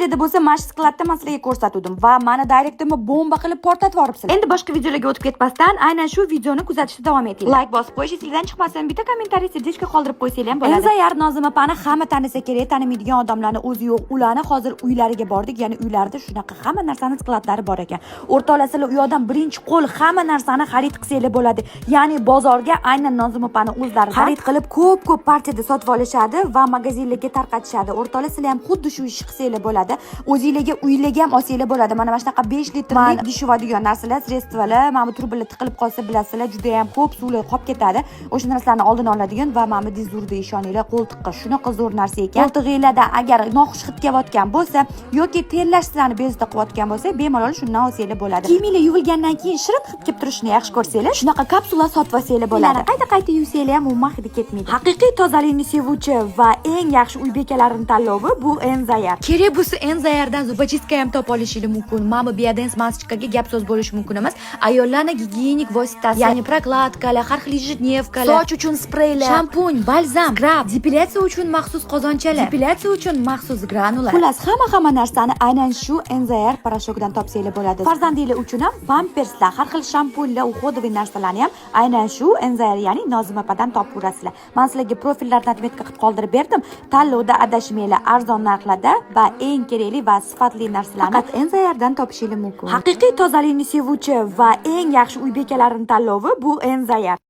Braziliyada bo'lsa mashq qiladi, men sizlarga ko'rsatdim va meni direktimni bomba qilib portlatib yuboribsizlar. Endi boshqa videolarga o'tib ketmasdan, aynan shu videoni kuzatishda davom eting. Like bosib qo'yish, sizlardan chiqmasin, bitta kommentariy, serdichka qoldirib qo'ysanglar ham bo'ladi. Enzayar Nozima opani hamma tanisa kerak, tanimaydigan odamlarni o'zi yo'q. Ularni hozir uylariga bordik, ya'ni uylarida shunaqa hamma narsani skladlari bor ekan. O'rtoqlasizlar, u yoqdan birinchi qo'l hamma narsani xarid qilsanglar bo'ladi. Ya'ni bozorga aynan Nozima opani o'zlari xarid qilib ko'p partiyada sotib olishadi va magazinlarga tarqatishadi. O'rtoqlasizlar ham xuddi shu ishni qilsanglar bo'ladi. O'zingizlarga uylarga ham olsanglar bo'ladi. Mana shunaqa 5 litrlik dishuvadigan narsalar, sredstvalar, mana bu trubalar tiqilib qolsa bilasizlar, juda ham ko'p suvlar qolib ketadi. O'sha narsalarni oldini oladigan va mana bu dizurda ishoninglar, qo'ltiqqa shunaqa zo'r narsa ekan. Qo'ltig'ingizlarda agar noxush hid kelayotgan bo'lsa yoki terlash sizlarni bezovta qilayotgan bo'lsa, bemalol shundan olsanglar bo'ladi. Kiyiminglar yuvilgandan keyin shirin hid kelib turishini yaxshi ko'rsanglar, shunaqa kapsula sotib olsanglar bo'ladi. Qayta yursanglar ham umuman hidi ketmaydi. Haqiqiy tozalikni sevuvchi va eng yaxshi uy bekalarining tanlovi bu Enzayar. Kerak bo'lsa Enzayardan zubachistka ham topib olishingiz mumkin. Mana bu biodens masочкаga gap so'z bo'lishi mumkin emas. Ayollarning gigiyenik vositasi, ya'ni prokladkalar, har xil ijitnevkalar, soch uchun spreylar, shampun, balzam, skrab, depilyatsiya uchun maxsus qozonchalar, depilyatsiya uchun maxsus granular. Xullas, hamma narsani aynan shu Enzayar parashokdan topsanglar bo'ladi. Farzandinglar uchun ham pamperslar, har xil shampunlar, uxodoviy narsalarni ham aynan shu Enzayar, ya'ni Nozima opadan topib urasizlar. Men sizlarga profillardan atmetga qilib qoldirib berdim. Tanlovda adashmanglar, arzon narxlarda va eng kerakli va sifatli narsalarni faqat Enzayardan topishingiz mumkin. Haqiqiy tozalikni sevuvchi va eng yaxshi uy bekalarining tanlovi bu Enzayar.